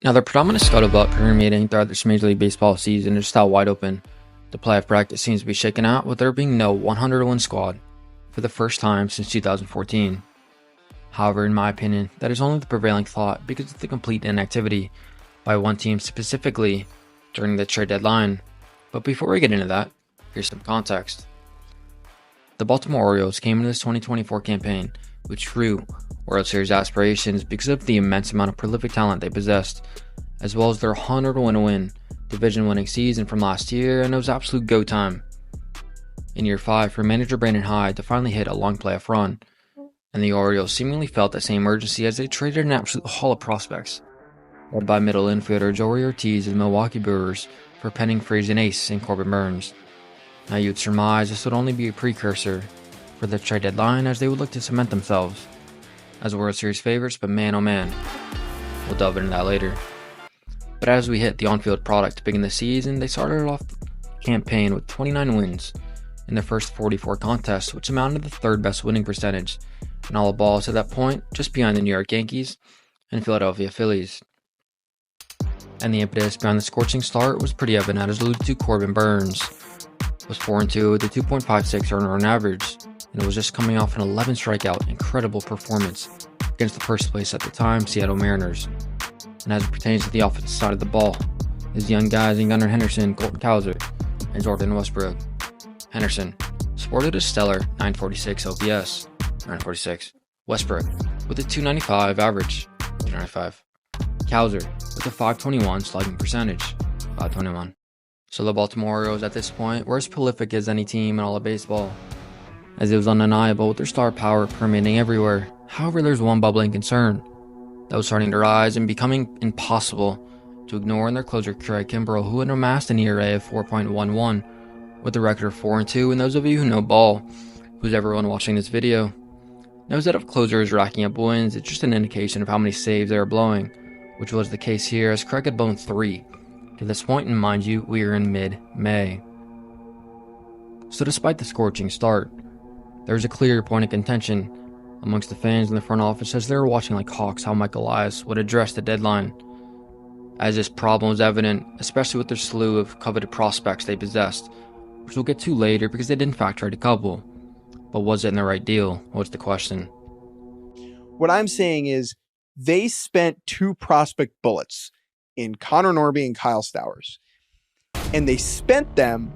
Now, the predominant scuttlebutt permeating throughout this Major League Baseball season is just how wide open the playoff bracket seems to be shaken out, with there being no 100-win squad for the first time since 2014. However, in my opinion, that is only the prevailing thought because of the complete inactivity by one team specifically during the trade deadline. But before we get into that, here's some context. The Baltimore Orioles came into this 2024 campaign with true World Series aspirations because of the immense amount of prolific talent they possessed, as well as their 100-win division-winning season from last year, and it was absolute go time in year 5 for manager Brandon Hyde to finally hit a long playoff run, and the Orioles seemingly felt that same urgency as they traded an absolute haul of prospects, led by middle infielder Joey Ortiz of the Milwaukee Brewers for pending free agent ace in Corbin Burnes. Now you'd surmise this would only be a precursor for the trade deadline, as they would look to cement themselves as World Series favorites, but man oh man, we'll delve into that later. But as we hit the on-field product to begin the season, they started off the campaign with 29 wins in their first 44 contests, which amounted to the third best winning percentage in all of balls at that point, just behind the New York Yankees and Philadelphia Phillies. And the impetus behind the scorching start was pretty evident, as alluded to. Corbin Burnes was 4-2 with a 2.56 earned run average, and it was just coming off an 11 strikeout incredible performance against the first place at the time Seattle Mariners. And as it pertains to the offensive side of the ball, his young guys in Gunnar Henderson, Colton Cowser, and Jordan Westbrook. Henderson sported a stellar 946 OPS, 946. Westbrook with a 295 average, 295. Cowser with a 521 slugging percentage, 521. So the Baltimore Orioles at this point were as prolific as any team in all of baseball, as it was undeniable with their star power permeating everywhere. However, there's one bubbling concern that was starting to rise and becoming impossible to ignore in their closer Craig Kimbrell, who had amassed an ERA of 4.11 with a record of 4-2. And those of you who know ball, who's everyone watching this video, knows that if closer is racking up wins, it's just an indication of how many saves they are blowing, which was the case here, as Craig had blown 3 to this point, and mind you, we are in mid-May. So despite the scorching start, there was a clear point of contention amongst the fans in the front office as they were watching like hawks how Mike Elias would address the deadline, as this problem was evident, especially with their slew of coveted prospects they possessed, which we'll get to later because they did in fact trade a couple. But was it in the right deal? What's the question? What I'm saying is they spent 2 prospect bullets in Connor Norby and Kyle Stowers, and they spent them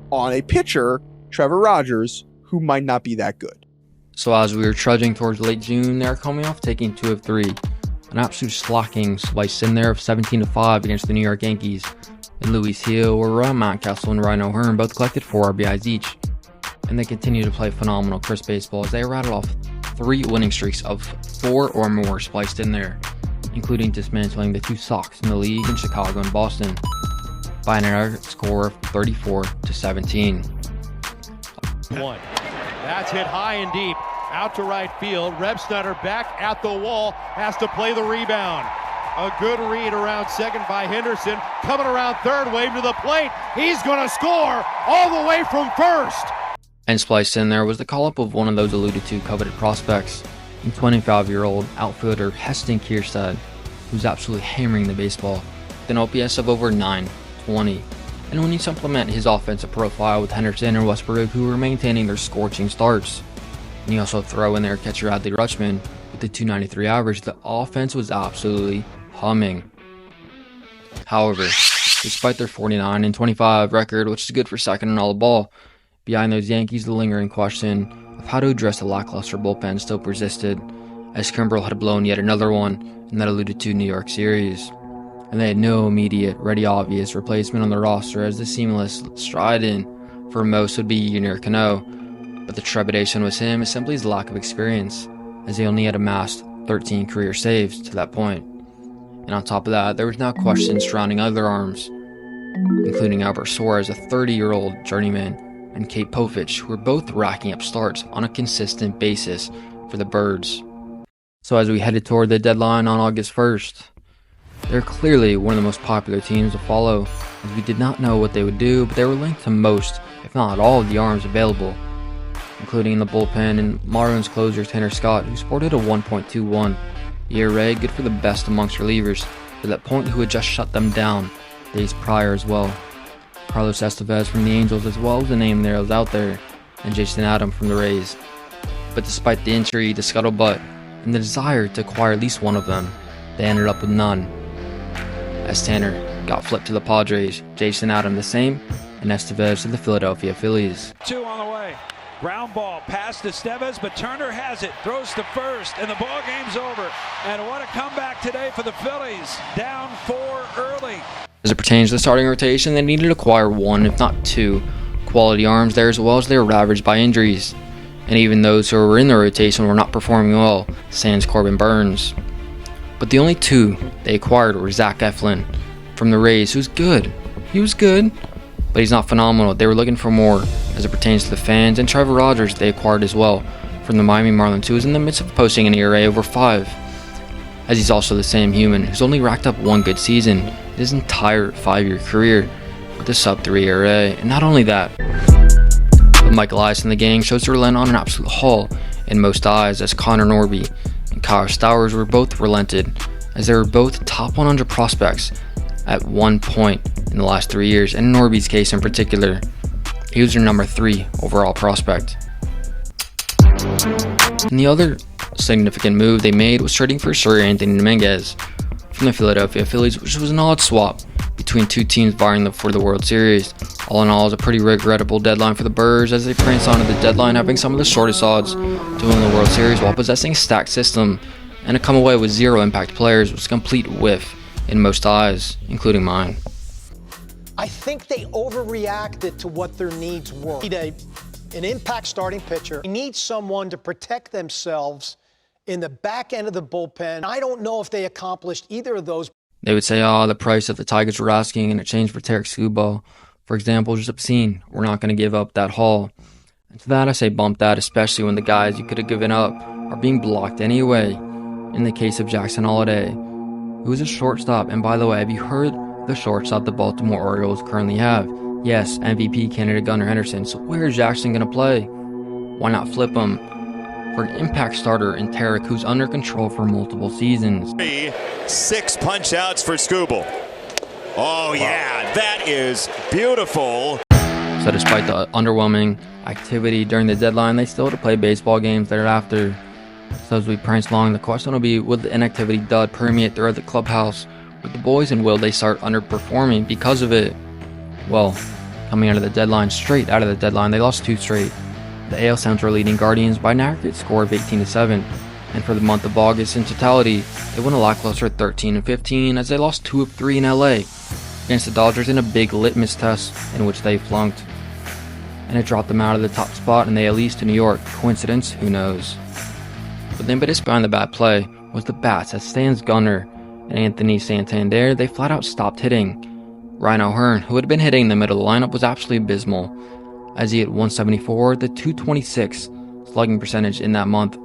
on a pitcher, Trevor Rogers, who might not be that good. So as we were trudging towards late June, they are coming off taking 2 of 3, an absolute slacking slice in there of 17-5 against the New York Yankees and Luis Hill, where Ryan Mountcastle and Ryan O'Hearn both collected 4 RBIs each, and they continue to play phenomenal crisp baseball as they rattled off 3 winning streaks of 4 or more spliced in there, including dismantling the 2 Sox in the league in Chicago and Boston by an aggregate score of 34-17. One. That's hit high and deep, out to right field. Rebsnyder back at the wall, has to play the rebound. A good read around second by Henderson, coming around third, wave to the plate. He's going to score all the way from first. And spliced in there was the call-up of one of those alluded to coveted prospects, in 25-year-old outfielder Heston Kjerstad, who's absolutely hammering the baseball with an OPS of over 920. And when you supplement his offensive profile with Henderson and Westbrook, who were maintaining their scorching starts, and you also throw in there catcher Adley Rutschman with the 293 average, the offense was absolutely humming. However, despite their 49-25 record, which is good for second in all the ball, behind those Yankees, the lingering question of how to address the lackluster bullpen still persisted, as Kimbrell had blown yet another one in that alluded to New York series. And they had no immediate, ready, obvious replacement on the roster, as the seamless stride-in for most would be Yunior Cano. But the trepidation with him is simply his lack of experience, as he only had amassed 13 career saves to that point. And on top of that, there was now questions surrounding other arms, including Albert Suarez, a 30-year-old journeyman, and Kate Povich, who were both racking up starts on a consistent basis for the Birds. So as we headed toward the deadline on August 1st, they're clearly one of the most popular teams to follow, as we did not know what they would do, but they were linked to most, if not all, of the arms available, including in the bullpen and Marlins closer Tanner Scott, who sported a 1.21 ERA, good for the best amongst relievers, for that point who had just shut them down days prior as well. Carlos Estevez from the Angels as well was a name there that was out there, and Jason Adams from the Rays. But despite the injury, the scuttlebutt, and the desire to acquire at least one of them, they ended up with none. As Tanner got flipped to the Padres, Jason Adams the same, and Estevez to the Philadelphia Phillies. 2 on the way. Ground ball past Estevez, but Turner has it, throws to first, and the ball game's over. And what a comeback today for the Phillies, down 4 early. As it pertains to the starting rotation, they needed to acquire one, if not two, quality arms there, as well as they were ravaged by injuries. And even those who were in the rotation were not performing well, sans Corbin Burns. But the only two they acquired were Zach Eflin from the Rays, who's good. He was good, but he's not phenomenal. They were looking for more as it pertains to the fans, and Trevor Rogers they acquired as well from the Miami Marlins, who is in the midst of posting an ERA over 5, as he's also the same human who's only racked up one good season in his entire 5-year career with a sub-3 ERA. And not only that, but Michael Elias and the gang chose to relent on an absolute haul in most eyes, as Connor Norby and Kyle Stowers were both relented, as they were both top 100 prospects at one point in the last 3 years, and in Norby's case in particular, he was their number 3 overall prospect. And the other significant move they made was trading for Sir Anthony Dominguez from the Philadelphia Phillies, which was an odd swap between two teams vying for the World Series. All in all, it was a pretty regrettable deadline for the Birds, as they pranced onto the deadline having some of the shortest odds to win the World Series while possessing a stacked system, and to come away with 0 impact players was a complete whiff in most eyes, including mine. I think they overreacted to what their needs were. They need an impact starting pitcher. They need someone to protect themselves in the back end of the bullpen. I don't know if they accomplished either of those. They would say, the price that the Tigers were asking in exchange for Tarek Skubal, for example, is obscene. We're not going to give up that haul. And to that I say bump that, especially when the guys you could have given up are being blocked anyway. In the case of Jackson Holliday, who is a shortstop. And by the way, have you heard the shortstop the Baltimore Orioles currently have? Yes, MVP candidate Gunnar Henderson. So where is Jackson going to play? Why not flip him for an impact starter in Tarek, who's under control for multiple seasons? 6 punch outs for Skubal. Oh yeah, that is beautiful. So despite the underwhelming activity during the deadline, they still had to play baseball games thereafter. So as we prance along, the question will be, will the inactivity dud permeate throughout the clubhouse with the boys, and will they start underperforming because of it? Well, coming out of the deadline, straight out of the deadline, they lost 2 straight. The AL Central leading Guardians by an aggregate score of 18-7. And for the month of August in totality, they went a lackluster 13-15, as they lost 2 of 3 in LA against the Dodgers in a big litmus test in which they flunked. And it dropped them out of the top spot in the AL East to New York. Coincidence? Who knows? But the impetus behind the bad play was the bats, as Stans Gunnar and Anthony Santander, they flat out stopped hitting. Ryan O'Hearn, who had been hitting in the middle of the lineup, was absolutely abysmal, as he hit 174, the .226 slugging percentage in that month,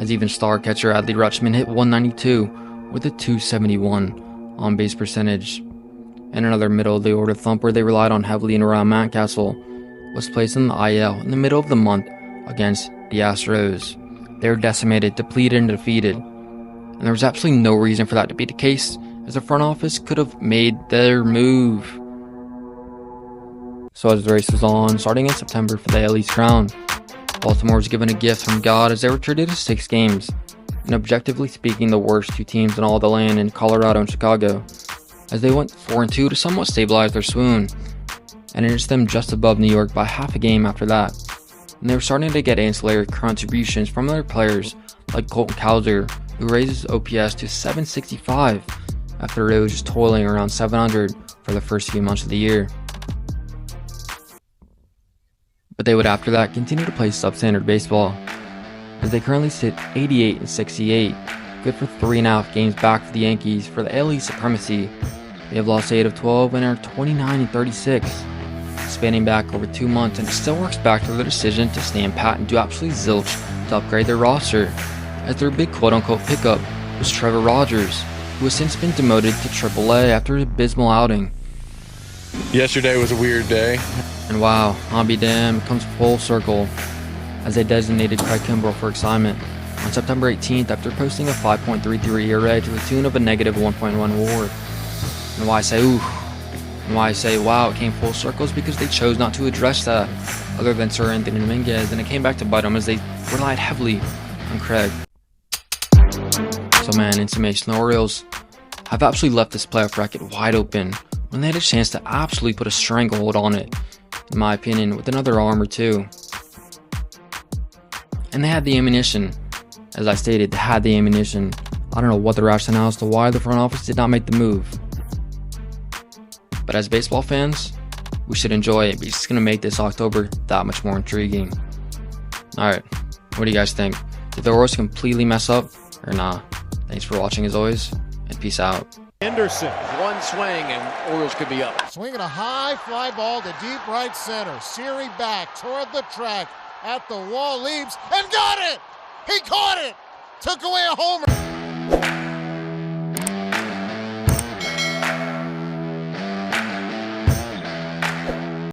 as even star catcher Adley Rutschman hit 192 with a .271 on-base percentage. And another middle-of-the-order thumper they relied on heavily in around Mountcastle was placed in the IL in the middle of the month against the Astros. They were decimated, depleted, and defeated, and there was absolutely no reason for that to be the case, as the front office could have made their move. So as the race was on, starting in September for the AL East crown, Baltimore was given a gift from God, as they were treated to 6 games, and objectively speaking the worst 2 teams in all the land in Colorado and Chicago, as they went 4-2 to somewhat stabilize their swoon, and inched them just above New York by half a game after that. And they were starting to get ancillary contributions from their players like Colton Cowser, who raised his OPS to 765 after it was just toiling around 700 for the first few months of the year. But they would after that continue to play substandard baseball, as they currently sit 88-68, good for 3.5 games back for the Yankees for the AL East supremacy. They have lost 8 of 12 and are 29-36, spanning back over 2 months, and it still works back to their decision to stand pat and do absolutely zilch to upgrade their roster, as their big quote-unquote pickup was Trevor Rogers, who has since been demoted to AAA after an abysmal outing. Yesterday was a weird day. And wow, I'll be damned, it comes full circle, as they designated Craig Kimbrell for assignment on September 18th after posting a 5.33 ERA to the tune of a negative 1.1 WAR. And why I say ooh, and why I say wow, it came full circle is because they chose not to address that other than Sir Anthony Dominguez, and it came back to bite them as they relied heavily on Craig. So man, in summation, the Orioles have absolutely left this playoff bracket wide open when they had a chance to absolutely put a stranglehold on it, in my opinion, with another arm or two. And they had the ammunition. As I stated, they had the ammunition. I don't know what the rationale as to why the front office did not make the move. But as baseball fans, we should enjoy it because it's going to make this October that much more intriguing. Alright, what do you guys think? Did the Orioles completely mess up or nah? Thanks for watching as always, and peace out. Henderson, one swing and Orioles could be up. Swinging a high fly ball to deep right center. Siri back toward the track, at the wall, leaps, and got it! He caught it! Took away a homer.